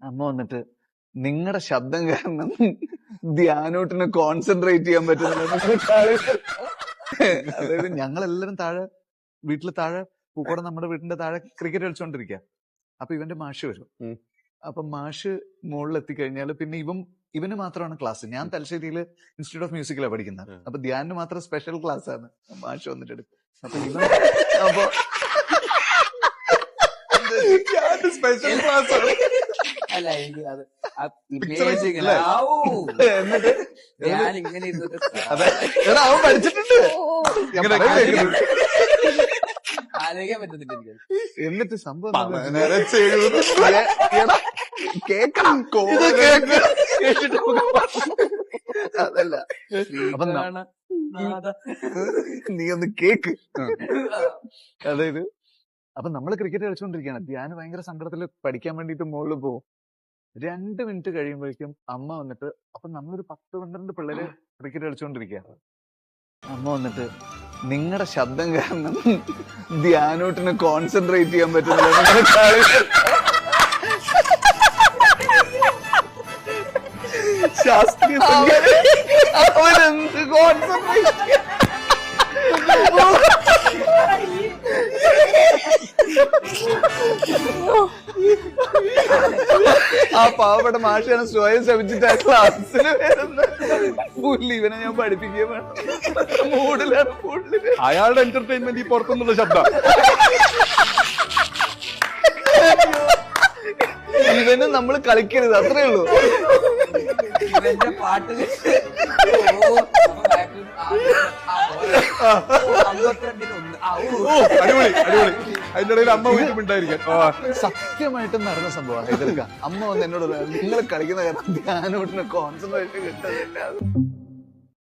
അമ്മ വന്നിട്ട് നിങ്ങളുടെ ശബ്ദം കാരണം ധ്യാനോട്ടിന് കോൺസെൻട്രേറ്റ് ചെയ്യാൻ പറ്റുന്നില്ല. അതായത് ഞങ്ങളെല്ലാരും താഴെ വീട്ടില് താഴെ പൂക്കോടെ നമ്മുടെ വീടിന്റെ താഴെ ക്രിക്കറ്റ് കളിച്ചോണ്ടിരിക്കുക. അപ്പൊ ഇവന്റെ മാഷ് വരും. അപ്പൊ മാഷ് മുകളിൽ എത്തിക്കഴിഞ്ഞാല് പിന്നെ ഇവന് മാത്രമാണ് ക്ലാസ്. ഞാൻ തലശ്ശേരിയില് ഇൻസ്റ്റിറ്റ്യൂട്ട് ഓഫ് മ്യൂസിക്കിലാണ് പഠിക്കുന്നത്. അപ്പൊ ധ്യാനിന് മാത്രം സ്പെഷ്യൽ ക്ലാസ് ആണ്. മാഷ് വന്നിട്ട് എടുക്കും. അപ്പൊ ഇവൻ അപ്പൊ സ്പെഷ്യൽ ക്ലാസ് ആണ്. അല്ല എനിക്ക് അത് എന്നിട്ട് ഞാനിങ്ങനെ ഇരുന്നിട്ട് അതെ എടാ അവൻ പഠിച്ചിട്ടുണ്ട്. ആലോചിക്കാൻ പറ്റുന്നില്ല എനിക്ക്. എന്നിട്ട് സംഭവം കേക്കണം അതല്ല. അപ്പൊ നീ ഒന്ന് കേക്ക്. അതായത് അപ്പൊ നമ്മള് ക്രിക്കറ്റ് കളിച്ചോണ്ടിരിക്കുകയാണ്. ധ്യാന് ഭയങ്കര സങ്കടത്തില് പഠിക്കാൻ വേണ്ടിട്ട് മുകളിൽ പോകും. 2 മിനിറ്റ് കഴിയുമ്പോഴേക്കും അമ്മ വന്നിട്ട്, അപ്പൊ നമ്മളൊരു 10-12 പിള്ളേര് ക്രിക്കറ്റ് കളിച്ചോണ്ടിരിക്കുകയാണ്. അമ്മ വന്നിട്ട് നിങ്ങളുടെ ശബ്ദം കാരണം ധ്യാനോട്ടിന് കോൺസെൻട്രേറ്റ് ചെയ്യാൻ പറ്റുന്നില്ല. ശാസ്ത്രീയ അവനെന്ത് കോൺസെൻട്രേറ്റ് ആ പാവപ്പെട്ട മാഷാണ് സ്വയം ശപിച്ചിട്ട് ആ ക്ലാസ്സിന് വരുന്ന പുള്ളി. ഇവനെ ഞാൻ പഠിപ്പിക്കുകയും വേണം. മൂഡിലാണ് കൂടുതല്. അയാളുടെ എന്റർടൈൻമെന്റ് ഈ പുറത്തുനിന്നുള്ള ശബ്ദം. ഇവന് നമ്മള് കളിക്കരുത്, അത്രേ ഉള്ളൂ. ഇവന്റെ പാട്ട് അടിപൊളി അടിപൊളി. അതിന്റെ ഇടയിൽ അമ്മ വീട്ടുണ്ടായിരിക്കാം. സത്യമായിട്ടും നടന്ന സംഭവമാണ്. ഇതൊക്കെ അമ്മ വന്ന് എന്നോട് നിങ്ങൾ കളിക്കുന്ന കാരണം ധ്യാനോട്ടിന് കോൺസെൻട്രേഷൻ കിട്ടുന്നില്ല.